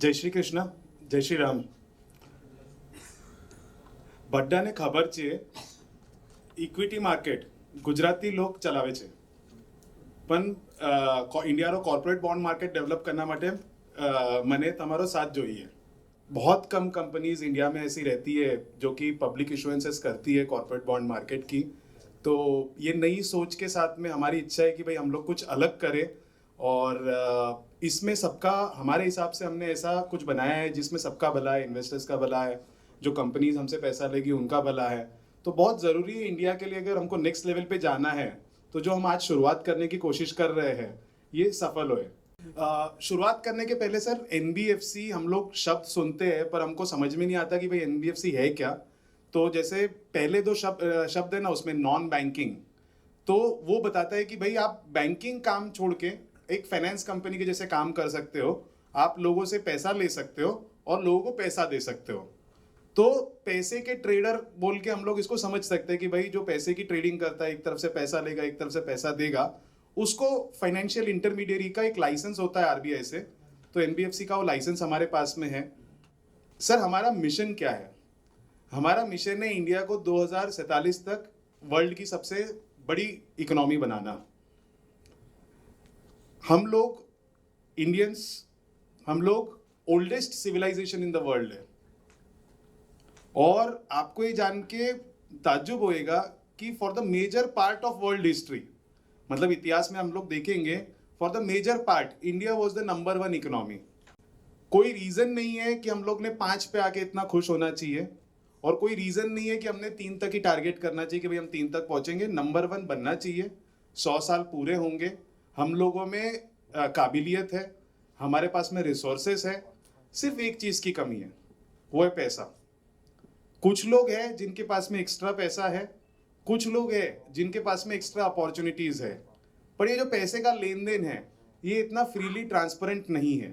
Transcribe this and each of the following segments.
જય શ્રી કૃષ્ણ, જય શ્રી રામ. બધાને ખબર છે ઇક્વિટી માર્કેટ ગુજરાતી લોક ચલાવે છે, પણ India corporate bond market develop करना માટે મને તમારો साथ જોઈએ. बहुत कम कंपनीज इंडिया में ऐसी रहती है जो कि पब्लिक इशुएंसेस करती है कॉर्पोरेट बॉन्ड मार्केट की. तो ये नई सोच के साथ में हमारी इच्छा है कि भाई हम लोग कुछ अलग करें और इसमें सबका, हमारे हिसाब से हमने ऐसा कुछ बनाया है जिसमें सबका भला है, इन्वेस्टर्स का भला है, जो कंपनीज हमसे पैसा लेगी उनका भला है. तो बहुत ज़रूरी है इंडिया के लिए, अगर हमको नेक्स्ट लेवल पे जाना है तो जो हम आज शुरुआत करने की कोशिश कर रहे हैं ये सफल होए. शुरुआत करने के पहले सर, एनबीएफसी हम लोग शब्द सुनते हैं पर हमको समझ में नहीं आता कि भाई एनबीएफसी है क्या. तो जैसे पहले दो शब्द है ना, उसमें नॉन बैंकिंग, तो वो बताता है कि भाई आप बैंकिंग काम छोड़ के एक फाइनेंस कंपनी के जैसे काम कर सकते हो. आप लोगों से पैसा ले सकते हो और लोगों को पैसा दे सकते हो. तो पैसे के ट्रेडर बोल के हम लोग इसको समझ सकते हैं कि भाई जो पैसे की ट्रेडिंग करता है, एक तरफ से पैसा लेगा एक तरफ से पैसा देगा, उसको फाइनेंशियल इंटरमीडियरी का एक लाइसेंस होता है आरबीआई से. तो एनबीएफसी का वो लाइसेंस हमारे पास में है. सर हमारा मिशन क्या है? हमारा मिशन है इंडिया को 2047 तक वर्ल्ड की सबसे बड़ी इकोनॉमी बनाना. हम लोग इंडियंस, हम लोग oldest civilization in the world है. और आपको ये जान के ताज्जुब होएगा कि for the major part of world history, मतलब इतिहास में हम लोग देखेंगे, for the major part India was the number 1 economy. कोई रीजन नहीं है कि हम लोग ने 5 पे आके इतना खुश होना चाहिए, और कोई रीजन नहीं है कि हमने 3 तक ही टारगेट करना चाहिए कि भाई हम 3 तक पहुंचेंगे. नंबर 1 बनना चाहिए. 100 साल पूरे होंगे. हम लोगों में काबिलियत है, हमारे पास में रिसोर्सेस है. सिर्फ एक चीज की कमी है, वो है पैसा. कुछ लोग हैं जिनके पास में एक्स्ट्रा पैसा है, कुछ लोग हैं जिनके पास में एक्स्ट्रा अपॉर्चुनिटीज है, पर ये जो पैसे का लेन देन है ये इतना फ्रीली ट्रांसपेरेंट नहीं है.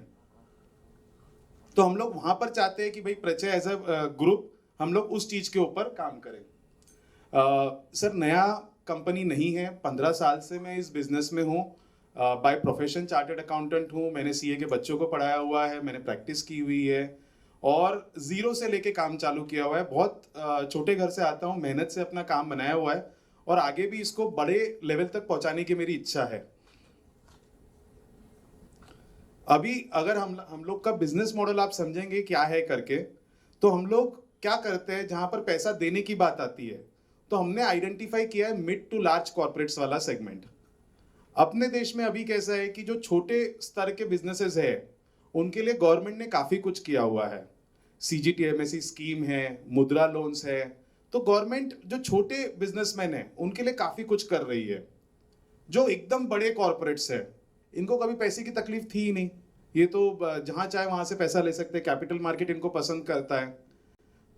तो हम लोग वहां पर चाहते हैं कि भाई प्रचय एज अ ग्रुप हम लोग उस चीज के ऊपर काम करें. सर नया कंपनी नहीं है, 15 साल से मैं इस बिजनेस में हूँ. बाय प्रोफेशन चार्टर्ड अकाउंटेंट हूँ. मैंने सीए के बच्चों को पढ़ाया हुआ है, मैंने प्रैक्टिस की हुई है और जीरो से लेके काम चालू किया हुआ है. बहुत छोटे घर से आता हूँ, मेहनत से अपना काम बनाया हुआ है और आगे भी इसको बड़े लेवल तक पहुंचाने की मेरी इच्छा है. अभी अगर हम लोग का बिजनेस मॉडल आप समझेंगे क्या है करके, तो हम लोग क्या करते हैं, जहां पर पैसा देने की बात आती है तो हमने आइडेंटिफाई किया है मिड टू लार्ज कॉर्पोरेट्स वाला सेगमेंट. अपने देश में अभी कैसा है कि जो छोटे स्तर के बिजनेसेस है उनके लिए गवर्नमेंट ने काफी कुछ किया हुआ है. सीजीटीएमएससी स्कीम है, मुद्रा लोन्स है. तो गवर्नमेंट जो छोटे बिजनेसमैन है उनके लिए काफी कुछ कर रही है. जो एकदम बड़े कॉर्पोरेट्स है इनको कभी पैसे की तकलीफ थी ही नहीं. ये तो जहां चाहे वहां से पैसा ले सकते हैं, कैपिटल मार्केट इनको पसंद करता है.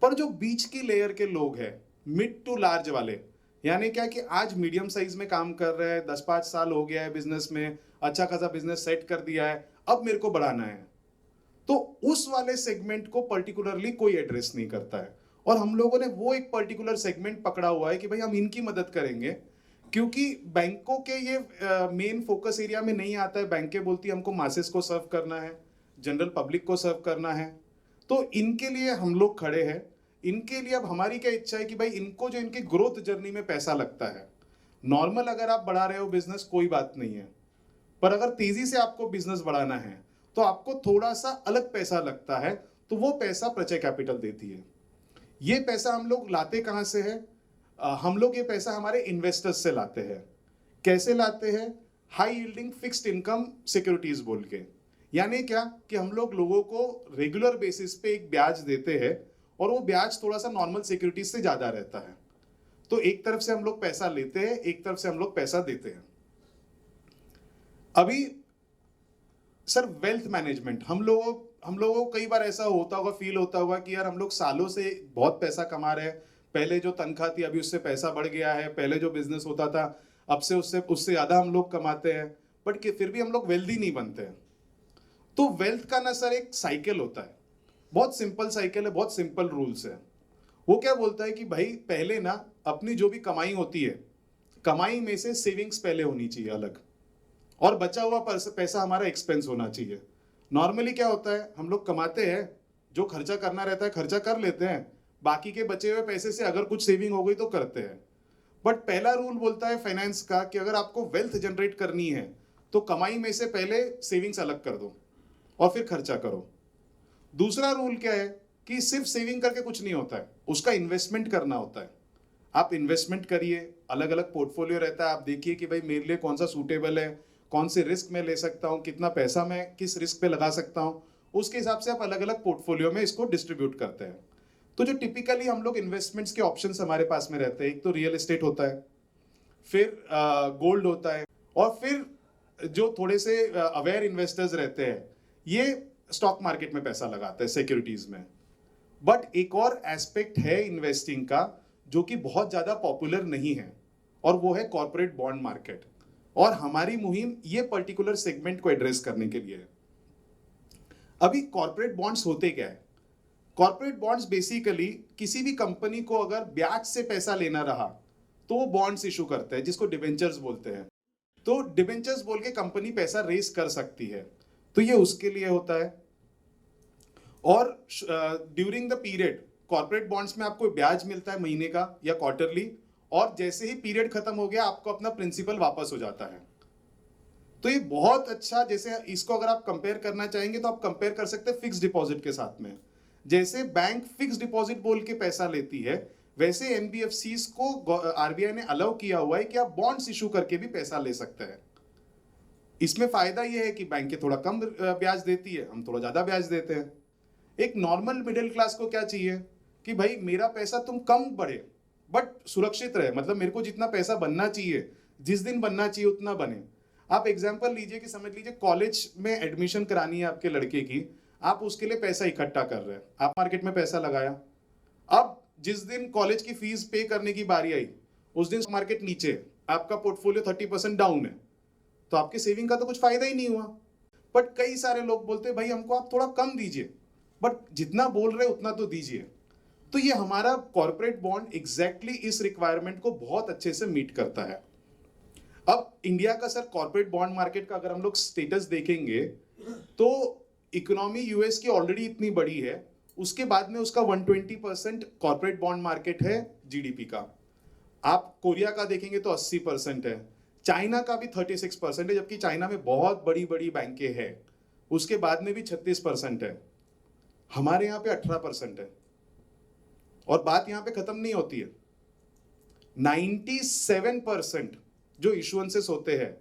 पर जो बीच की लेयर के लोग हैं, मिड टू लार्ज वाले, यानी क्या कि आज मीडियम साइज में काम कर रहे हैं, 10-5 साल हो गया है बिजनेस में, अच्छा खासा बिजनेस सेट कर दिया है, अब मेरे को बढ़ाना है, तो उस वाले सेगमेंट को पर्टिकुलरली कोई एड्रेस नहीं करता है. और हम लोगों ने वो एक पर्टिकुलर सेगमेंट पकड़ा हुआ है कि भाई हम इनकी मदद करेंगे, क्योंकि बैंकों के ये मेन फोकस एरिया में नहीं आता है. बैंकें बोलती है हमको मासेस को सर्व करना है, जनरल पब्लिक को सर्व करना है. तो इनके लिए हम लोग खड़े हैं. इनके लिए अब हमारी क्या इच्छा है कि भाई इनको जो इनके ग्रोथ जर्नी में पैसा लगता है, नॉर्मल अगर आप बढ़ा रहे हो बिजनेस कोई बात नहीं है, पर अगर तेजी से आपको बिजनेस बढ़ाना है तो आपको थोड़ा सा अलग पैसा लगता है. तो वो पैसा प्रचय कैपिटल देती है. ये पैसा हम लोग लाते कहां से है? हम लोग ये पैसा हमारे इन्वेस्टर्स से लाते हैं. कैसे लाते हैं? High yielding fixed income securities बोल के. यानी क्या कि हम लोग लोगों को रेगुलर बेसिस पे एक ब्याज देते हैं और वो ब्याज थोड़ा सा नॉर्मल सिक्योरिटीज से ज्यादा रहता है. तो एक तरफ से हम लोग पैसा लेते हैं, एक तरफ से हम लोग पैसा देते हैं. अभी सर वेल्थ मैनेजमेंट, हम लोगों को कई बार ऐसा होता होगा, फील होता होगा कि यार हम लोग सालों से बहुत पैसा कमा रहे हैं. पहले जो तनख्वाह थी अभी उससे पैसा बढ़ गया है, पहले जो बिजनेस होता था अब से उससे ज्यादा हम लोग कमाते हैं, बट फिर भी हम लोग वेल्दी नहीं बनते हैं. तो वेल्थ का ना सर एक साइकिल होता है, बहुत सिंपल साइकिल है, बहुत सिंपल रूल्स है. वो क्या बोलता है कि भाई पहले ना अपनी जो भी कमाई होती है, कमाई में से सेविंग्स पहले होनी चाहिए अलग, और बचा हुआ पैसा हमारा एक्सपेंस होना चाहिए. नॉर्मली क्या होता है, हम लोग कमाते हैं, जो खर्चा करना रहता है खर्चा कर लेते हैं, बाकी के बचे हुए पैसे से अगर कुछ सेविंग हो गई तो करते हैं। बट पहला रूल बोलता है फाइनेंस का कि अगर आपको वेल्थ जनरेट करनी है तो कमाई में से पहले सेविंग्स अलग कर दो और फिर खर्चा करो। दूसरा रूल क्या है कि सिर्फ सेविंग करके कुछ नहीं होता है, उसका इन्वेस्टमेंट करना होता है। आप इन्वेस्टमेंट करिए, अलग अलग पोर्टफोलियो रहता है, आप देखिए कि भाई मेरे लिए कौन सा सूटेबल है, कौन से रिस्क मैं ले सकता हूँ, कितना पैसा मैं किस रिस्क पे लगा सकता हूँ, उसके हिसाब से आप अलग अलग पोर्टफोलियो में इसको डिस्ट्रीब्यूट करते हैं। तो जो टिपिकली हम लोग इन्वेस्टमेंट्स के ऑप्शंस हमारे पास में रहते हैं, एक तो रियल एस्टेट होता है, फिर गोल्ड होता है, और फिर जो थोड़े से अवेयर इन्वेस्टर्स रहते हैं ये स्टॉक मार्केट में पैसा लगाते हैं, सिक्योरिटीज में। बट एक और एस्पेक्ट है इन्वेस्टिंग का जो कि बहुत ज्यादा पॉपुलर नहीं है, और वो है कॉर्पोरेट बॉन्ड मार्केट। और हमारी मुहिम ये पर्टिकुलर सेगमेंट को एड्रेस करने के लिए है। अभी कॉर्पोरेट बॉन्ड्स होते क्या है? कॉर्पोरेट बॉन्ड्स बेसिकली किसी भी कंपनी को अगर ब्याज से पैसा लेना रहा तो वो बॉन्ड्स इशू करते हैं, जिसको डिबेंचर्स बोलते हैं। तो डिबेंचर्स बोल के कंपनी पैसा रेस कर सकती है, तो ये उसके लिए होता है। और during the period corporate bonds में आपको ब्याज मिलता है महीने का या क्वार्टरली, और जैसे ही पीरियड खत्म हो गया आपको अपना प्रिंसिपल वापस हो जाता है। तो ये बहुत अच्छा, जैसे इसको अगर आप कंपेयर करना चाहेंगे तो आप कंपेयर कर सकते हैं फिक्स डिपॉजिट के साथ में। जैसे बैंक फिक्स डिपॉजिट बोल के पैसा लेती है, वैसे एनबीएफसीज को आरबीआई ने अलाउ किया हुआ है कि आप बॉन्ड्स इशू करके भी पैसा ले सकते हैं। इसमें फायदा यह है कि बैंक थोड़ा कम ब्याज देती है, हम थोड़ा ज्यादा ब्याज देते हैं। एक नॉर्मल मिडिल क्लास को क्या चाहिए कि भाई मेरा पैसा तुम कम बढ़े बट सुरक्षित रहे, मतलब मेरे को जितना पैसा बनना चाहिए, जिस दिन बनना चाहिए उतना बने। आप एग्जांपल लीजिए कि समझ लीजिए कॉलेज में एडमिशन करानी है आपके लड़के की, आप उसके लिए पैसा इकट्ठा कर रहे हैं, आप मार्केट में पैसा लगाया। अब जिस दिन कॉलेज की फीस पे करने की बारी आई उस दिन मार्केट नीचे है, आपका पोर्टफोलियो 30% डाउन है, तो आपके सेविंग का तो कुछ फायदा ही नहीं हुआ। बट कई सारे लोग बोलते हैं भाई हमको आप थोड़ा कम दीजिए, बट जितना बोल रहे उतना तो दीजिए। तो ये हमारा कॉर्पोरेट बॉन्ड एग्जैक्टली इस रिक्वायरमेंट को बहुत अच्छे से मीट करता है। अब इंडिया का सर कॉर्पोरेट बॉन्ड मार्केट का अगर हम लोग स्टेटस देखेंगे तो इकोनॉमी यूएस की ऑलरेडी इतनी बड़ी है, उसके बाद में उसका 120% कॉर्पोरेट बॉन्ड मार्केट है जीडीपी का। आप कोरिया का देखेंगे तो 80% है, चाइना का भी 36% है, जबकि चाइना में बहुत बड़ी बड़ी बैंकें हैं, उसके बाद में भी 36% है, हमारे यहाँ पे 18% है। और बात यहाँ पे खत्म नहीं होती है, 97% जो इशुएंसेस होते हैं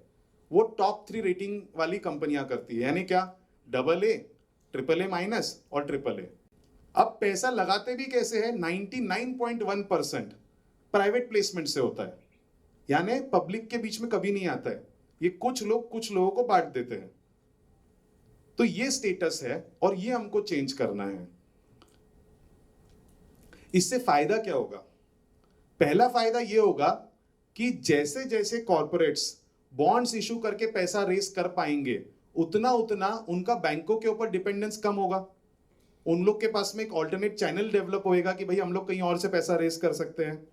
वो टॉप 3 रेटिंग वाली कंपनियां करती है, यानी क्या, AA, AAA- और AAA। अब पैसा लगाते भी कैसे है, 99.1% प्राइवेट प्लेसमेंट से होता है, यानी पब्लिक के बीच में कभी नहीं आता है, ये कुछ लोगों को बांट देते हैं। तो ये स्टेटस है और ये हमको चेंज करना है। इससे फायदा क्या होगा? पहला फायदा ये होगा कि जैसे जैसे कॉर्पोरेट्स बॉन्ड्स इशू करके पैसा रेस कर पाएंगे उतना उतना उनका बैंकों के ऊपर डिपेंडेंस कम होगा, उन लोग के पास में एक ऑल्टरनेट चैनल डेवलप होएगा कि भाई हम लोग कहीं और से पैसा रेस कर सकते हैं।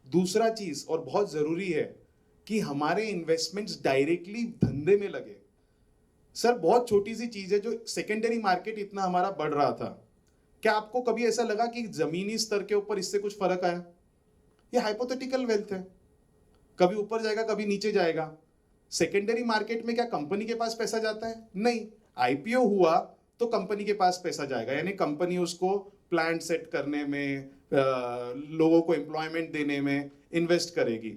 दूसरा चीज और बहुत जरूरी है कि हमारे इन्वेस्टमेंट्स डायरेक्टली धंधे में लगे। सर बहुत छोटी सी चीज है, जो सेकेंडरी मार्केट इतना हमारा बढ़ रहा था, क्या आपको कभी ऐसा लगा कि जमीनी स्तर के ऊपर इससे कुछ फर्क आया? ये हाइपोथेटिकल वेल्थ है, कभी ऊपर जाएगा कभी नीचे जाएगा। सेकेंडरी मार्केट में क्या कंपनी के पास पैसा जाता है? नहीं, आईपीओ हुआ तो कंपनी के पास पैसा जाएगा, यानी कंपनी उसको प्लांट सेट करने में, लोगों को एम्प्लॉयमेंट देने में इन्वेस्ट करेगी।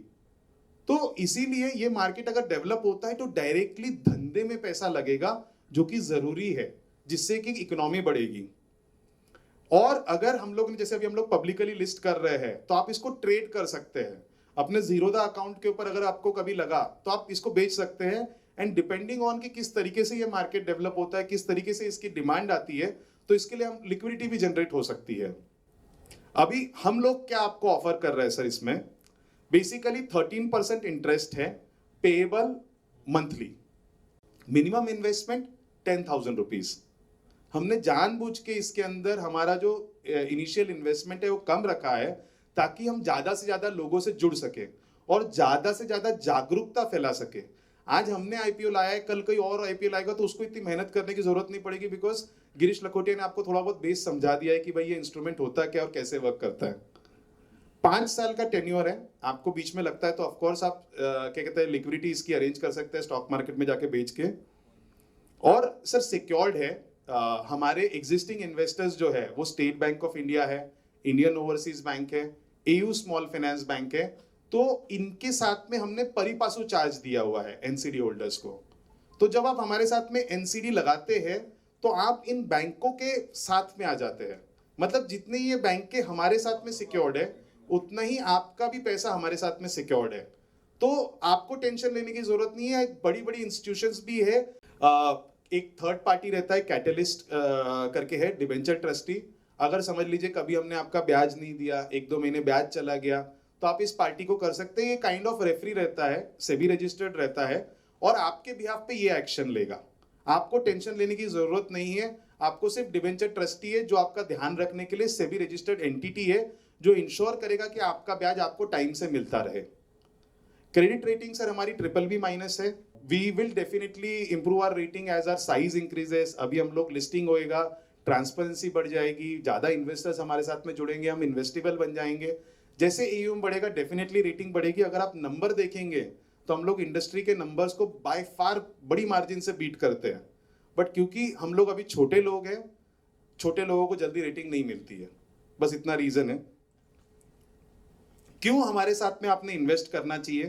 तो इसीलिए ये मार्केट अगर डेवलप होता है तो डायरेक्टली धंधे में पैसा लगेगा, जो कि जरूरी है, जिससे कि इकोनॉमी बढ़ेगी। और अगर हम लोग जैसे अभी हम लोग पब्लिकली लिस्ट कर रहे हैं तो आप इसको ट्रेड कर सकते हैं अपने जीरोधा अकाउंट के ऊपर, अगर आपको कभी लगा तो आप इसको बेच सकते हैं। एंड डिपेंडिंग ऑन कि किस तरीके से ये मार्केट डेवलप होता है, किस तरीके से इसकी डिमांड आती है, तो इसके लिए हम लिक्विडिटी भी जनरेट हो सकती है। अभी हम लोग क्या आपको ऑफर कर रहे हैं सर, इसमें बेसिकली 13% इंटरेस्ट है, payable monthly, minimum investment 10,000 rupees. हमने जानबूझ के इसके अंदर हमारा जो इनिशियल इन्वेस्टमेंट है वो कम रखा है, ताकि हम ज्यादा से ज्यादा लोगों से जुड़ सके और ज्यादा से ज्यादा जागरूकता फैला सके। आज हमने आईपीओ लाया है, कल कोई और आईपीओ लाएगा तो उसको इतनी मेहनत करने की जरूरत नहीं पड़ेगी, बिकॉज गिरीश लखोटिया ने आपको थोड़ा बहुत बेस समझा दिया है कि भाई ये इंस्ट्रूमेंट होता है क्या और कैसे वर्क करता है। 5 साल का टेन्योर है, आपको बीच में लगता है तो ऑफकोर्स आप क्या कहते हैं लिक्विडिटी इसकी अरेंज कर सकते हैं स्टॉक मार्केट में जाके बेच के। और सर सिक्योर्ड है, हमारे एग्जिस्टिंग इन्वेस्टर्स जो है वो स्टेट बैंक ऑफ इंडिया है, इंडियन ओवरसीज बैंक है, एयू स्मॉल फाइनेंस बैंक है, तो इनके साथ में हमने परिपासु चार्ज दिया हुआ है एनसीडी होल्डर्स को। तो जब आप हमारे साथ में एनसीडी लगाते हैं तो आप इन बैंकों के साथ में आ जाते हैं, मतलब जितने ये बैंक के हमारे साथ में सिक्योर्ड है उतना ही आपका भी पैसा हमारे साथ में सिक्योर्ड है। तो आपको टेंशन लेने की जरूरत नहीं है। बड़ी बड़ी इंस्टीट्यूशंस भी है, एक थर्ड पार्टी रहता है कैटलिस्ट करके है, डिबेंचर ट्रस्टी। अगर समझ लीजिए कभी हमने आपका ब्याज नहीं दिया, 1-2 महीने ब्याज चला गया, तो आप इस पार्टी को कर सकते हैं। ये काइंड ऑफ रेफरी रहता है, सेबी रजिस्टर्ड रहता है और आपके बिहाफ पे ये एक्शन लेगा। आपको टेंशन लेने की जरूरत नहीं है, आपको सिर्फ डिबेंचर ट्रस्टी है जो आपका ध्यान रखने के लिए सेबी रजिस्टर्ड एंटिटी है जो इंश्योर करेगा कि आपका ब्याज आपको टाइम से मिलता रहे। क्रेडिट रेटिंग सर हमारी BBB- है। We will definitely improve our rating as our size increases. अभी हम लोग लिस्टिंग होएगा, ट्रांसपेरेंसी बढ़ जाएगी, ज्यादा इन्वेस्टर्स हमारे साथ में जुड़ेंगे, हम इन्वेस्टेबल बन जाएंगे। जैसे एयूएम बढ़ेगा डेफिनेटली रेटिंग बढ़ेगी। अगर आप नंबर देखेंगे तो हम लोग इंडस्ट्री के नंबर्स को बाय फार बड़ी मार्जिन से बीट करते हैं, बट क्योंकि हम लोग अभी छोटे लोग हैं, छोटे लोगों को जल्दी रेटिंग नहीं मिलती है, बस इतना रीजन है। क्यों हमारे साथ में आपने इन्वेस्ट करना चाहिए?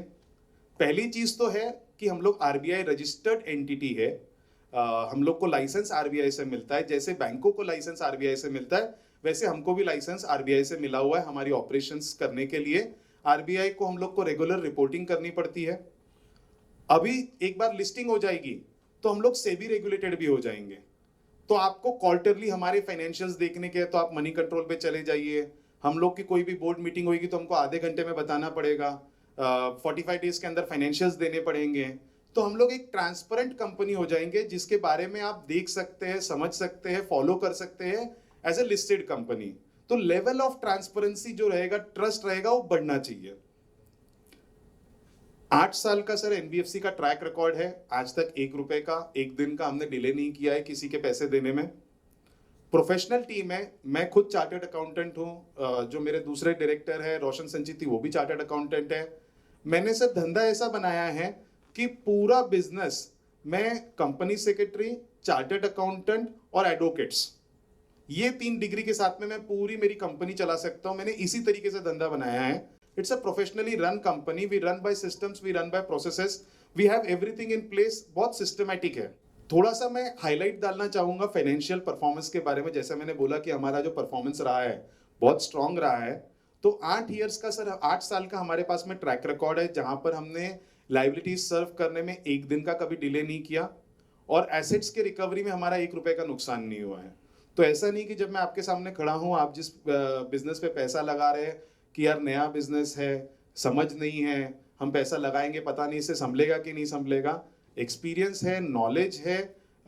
पहली चीज तो है कि हम लोग आरबीआई रजिस्टर्ड एंटिटी है, हम लोग को लाइसेंस आरबीआई से मिलता है। जैसे बैंकों को लाइसेंस आरबीआई से मिलता है वैसे हमको भी लाइसेंस आरबीआई से मिला हुआ है हमारी ऑपरेशंस करने के लिए। आरबीआई को हम लोग को रेगुलर रिपोर्टिंग करनी पड़ती है। अभी एक बार लिस्टिंग हो जाएगी तो हम लोग सेबी रेगुलेटेड भी हो जाएंगे, तो आपको क्वार्टरली हमारे फाइनेंशियल्स देखने के, तो आप मनी कंट्रोल पे चले जाइए। हम लोग की कोई भी बोर्ड मीटिंग होगी तो हमको आधे घंटे में बताना पड़ेगा, 45 डेज के अंदर फाइनेंशियल्स देने पड़ेंगे। तो हम लोग एक ट्रांसपेरेंट कंपनी हो जाएंगे जिसके बारे में आप देख सकते हैं, समझ सकते हैं, फॉलो कर सकते हैं एज ए लिस्टेड कंपनी। तो लेवल ऑफ ट्रांसपेरेंसी जो रहेगा, ट्रस्ट रहेगा, वो बढ़ना चाहिए। 8 साल का सर एनबीएफसी का ट्रैक रिकॉर्ड है, आज तक 1 रुपए का, 1 दिन का हमने डिले नहीं किया है किसी के पैसे देने में। प्रोफेशनल टीम है, मैं खुद चार्टर्ड अकाउंटेंट हूँ, जो मेरे दूसरे डायरेक्टर है रोशन संचिती वो भी चार्टर्ड अकाउंटेंट है। मैंने सर धंधा ऐसा बनाया है कि पूरा बिजनेस मैं कंपनी सेक्रेटरी, चार्टर्ड अकाउंटेंट और एडवोकेट्स, ये 3 डिग्री के साथ में मैं पूरी मेरी कंपनी चला सकता हूं। मैंने इसी तरीके से धंधा बनाया है। It's a professionally run company, we run by systems, we run by processes, we have everything in place, बहुत सिस्टमैटिक है। थोड़ा सा मैं हाईलाइट डालना चाहूंगा फाइनेंशियल परफॉर्मेंस के बारे में। जैसे मैंने बोला कि हमारा जो परफॉर्मेंस रहा है बहुत स्ट्रांग रहा है, तो 8 ईयर्स का सर, 8 साल का हमारे पास में ट्रैक रिकॉर्ड है जहां पर हमने लाइबिलिटीज सर्व करने में 1 दिन का कभी डिले नहीं किया और एसेट्स के रिकवरी में हमारा 1 रुपए का नुकसान नहीं हुआ है। तो ऐसा नहीं कि जब मैं आपके सामने खड़ा हूं, आप जिस बिजनेस पे पैसा लगा रहे हैं कि यार नया बिजनेस है, समझ नहीं है, हम पैसा लगाएंगे पता नहीं इससे संभलेगा कि नहीं संभलेगा। एक्सपीरियंस है, नॉलेज है,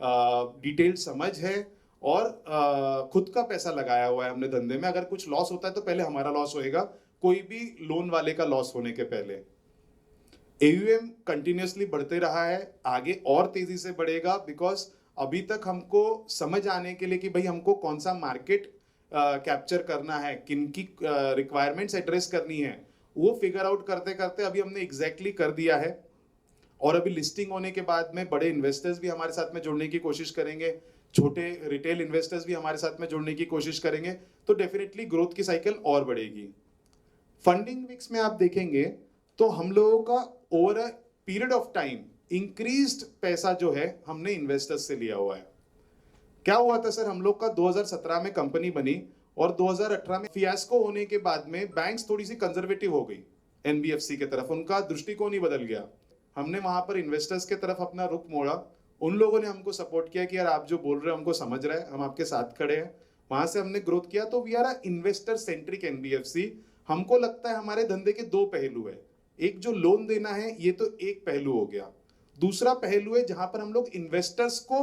डिटेल्ड समझ है और खुद का पैसा लगाया हुआ है हमने धंधे में। अगर कुछ लॉस होता है तो पहले हमारा लॉस होएगा, कोई भी लोन वाले का लॉस होने के पहले। एयूएम कंटिन्यूसली बढ़ते रहा है, आगे और तेजी से बढ़ेगा, बिकॉज अभी तक हमको समझ आने के लिए कि भाई हमको कौन सा मार्केट कैप्चर करना है, किन की रिक्वायरमेंट्स एड्रेस करनी है, वो फिगर आउट करते करते अभी हमने एग्जैक्टली कर दिया है। और अभी लिस्टिंग होने के बाद में बड़े इन्वेस्टर्स भी हमारे साथ में जुड़ने की कोशिश करेंगे, छोटे रिटेल इन्वेस्टर्स भी हमारे साथ में जुड़ने की कोशिश करेंगे, तो डेफिनेटली ग्रोथ की साइकिल और बढ़ेगी। फंडिंग मिक्स में आप देखेंगे तो हम लोगों का over a period of time increased पैसा जो है हमने इन्वेस्टर्स से लिया हुआ है। क्या हुआ था सर, हम लोग का 2017 में कंपनी बनी और 2018 में फियास्को होने के बाद में बैंक्स थोड़ी सी कंजर्वेटिव हो गई एनबीएफसी की तरफ, उनका दृष्टिकोण ही बदल गया। हमने वहां पर इन्वेस्टर्स की तरफ अपना रुख मोड़ा, उन लोगों ने हमको सपोर्ट किया कि यार आप जो बोल रहे हो हमको समझ रहे हैं, हम आपके साथ खड़े हैं। वहां से हमने ग्रोथ किया। तो we are a investor centric NBFC. हमको लगता है हमारे धंधे के 2 पहलू है, एक जो लोन देना है ये तो एक पहलू हो गया, दूसरा पहलू है जहां पर हम लोग इन्वेस्टर्स को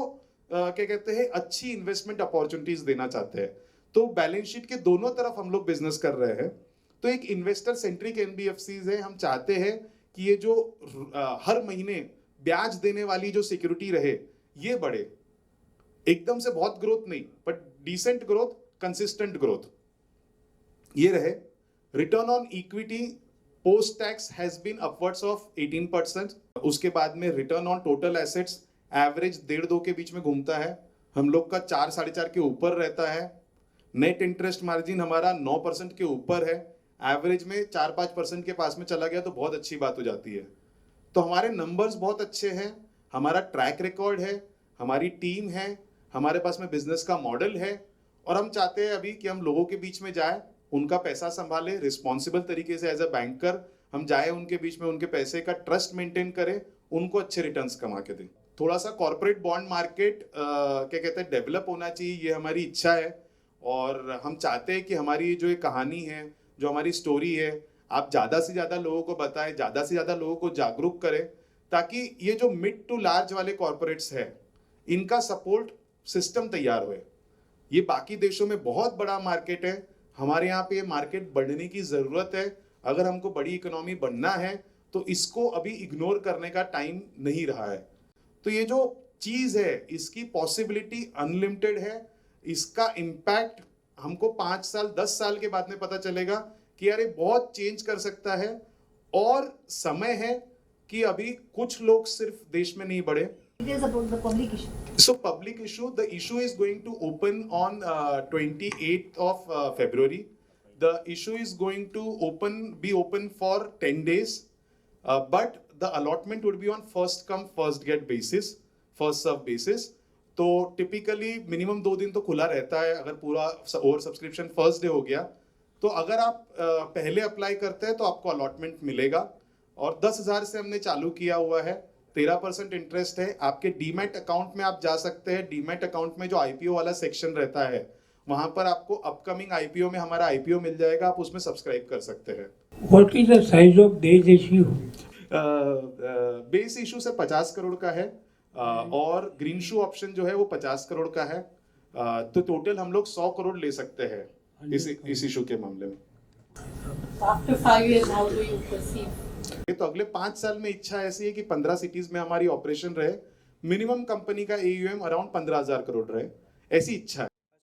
क्या कहते हैं अच्छी इन्वेस्टमेंट अपॉर्चुनिटीज देना चाहते हैं। तो बैलेंस शीट के दोनों तरफ हम लोग बिजनेस कर रहे हैं। तो एक इन्वेस्टर सेंट्रिक एनबीएफसीज है। हम चाहते हैं कि ये जो हर महीने ब्याज देने वाली जो सिक्योरिटी रहे ये बढ़े, एकदम से बहुत ग्रोथ नहीं but decent growth, consistent growth ये रहे। Return on equity post tax has been upwards of 18%। उसके बाद में return on total assets average 1.5-2 के बीच में घूमता है, हम लोग का 4-4.5 के ऊपर रहता है। नेट इंटरेस्ट मार्जिन हमारा 9% के ऊपर है, एवरेज में 4-5% के पास में चला गया तो बहुत अच्छी बात हो जाती है। तो हमारे नंबर्स बहुत अच्छे हैं, हमारा ट्रैक रिकॉर्ड है, हमारी टीम है, हमारे पास में बिजनेस का मॉडल है और हम चाहते हैं अभी कि हम लोगों के बीच में जाए, उनका पैसा संभाले रिस्पॉन्सिबल तरीके से। एज अ बैंकर हम जाए उनके बीच में, उनके पैसे का ट्रस्ट मेंटेन करें, उनको अच्छे रिटर्न्स कमा के दें। थोड़ा सा कॉर्पोरेट बॉन्ड मार्केट क्या कहते हैं डेवलप होना चाहिए, ये हमारी इच्छा है और हम चाहते हैं कि हमारी जो ये कहानी है, जो हमारी स्टोरी है, आप ज़्यादा से ज़्यादा लोगों को बताएं, ज़्यादा से ज़्यादा लोगों को जागरूक करें, ताकि ये जो मिड टू लार्ज वाले कॉर्पोरेट्स है इनका सपोर्ट सिस्टम तैयार हुए। ये बाकी देशों में बहुत बड़ा मार्केट है, हमारे यहाँ पे ये मार्केट बढ़ने की ज़रूरत है। अगर हमको बड़ी इकोनॉमी बनना है तो इसको अभी इग्नोर करने का टाइम नहीं रहा है। तो ये जो चीज़ है इसकी पॉसिबिलिटी अनलिमिटेड है, इसका इम्पैक्ट हमको 5 साल 10 साल के बाद में पता चलेगा कि यार ये बहुत चेंज कर सकता है। और समय है कि अभी कुछ लोग सिर्फ देश में नहीं बढ़े। It is about the public issue. So public issue, the issue is going to open on 28th of February. The issue is going to be open for 10 days, but the allotment would be on first come first get basis, first serve basis. तो typically minimum 2 दिन तो खुला रहता है। अगर पूरा over subscription first day हो गया तो अगर आप पहले अप्लाई करते हैं तो आपको अलॉटमेंट मिलेगा। और 10,000 से हमने चालू किया हुआ है, 13% इंटरेस्ट है। आपके डीमैट अकाउंट में आप जा सकते हैं। डीमैट अकाउंट में जो आईपीओ वाला सेक्शन रहता है वहां पर आपको अपकमिंग आईपीओ में हमारा आईपीओ मिल जाएगा, आप उसमें सब्सक्राइब कर सकते हैं। What is the size of base issue? Base issue से 50 करोड़ का है और ग्रीन शू ऑप्शन जो है वो 50 करोड़ का है। तो टोटल हम लोग 100 करोड़ ले सकते हैं इस इशू के मामले में। After 5 years, how do you perceive? तो अगले 5 साल में इच्छा ऐसी है कि 15 सिटीज में हमारी ऑपरेशन रहे, मिनिमम कंपनी का AUM अराउंड 15,000 करोड़ रहे, ऐसी इच्छा है।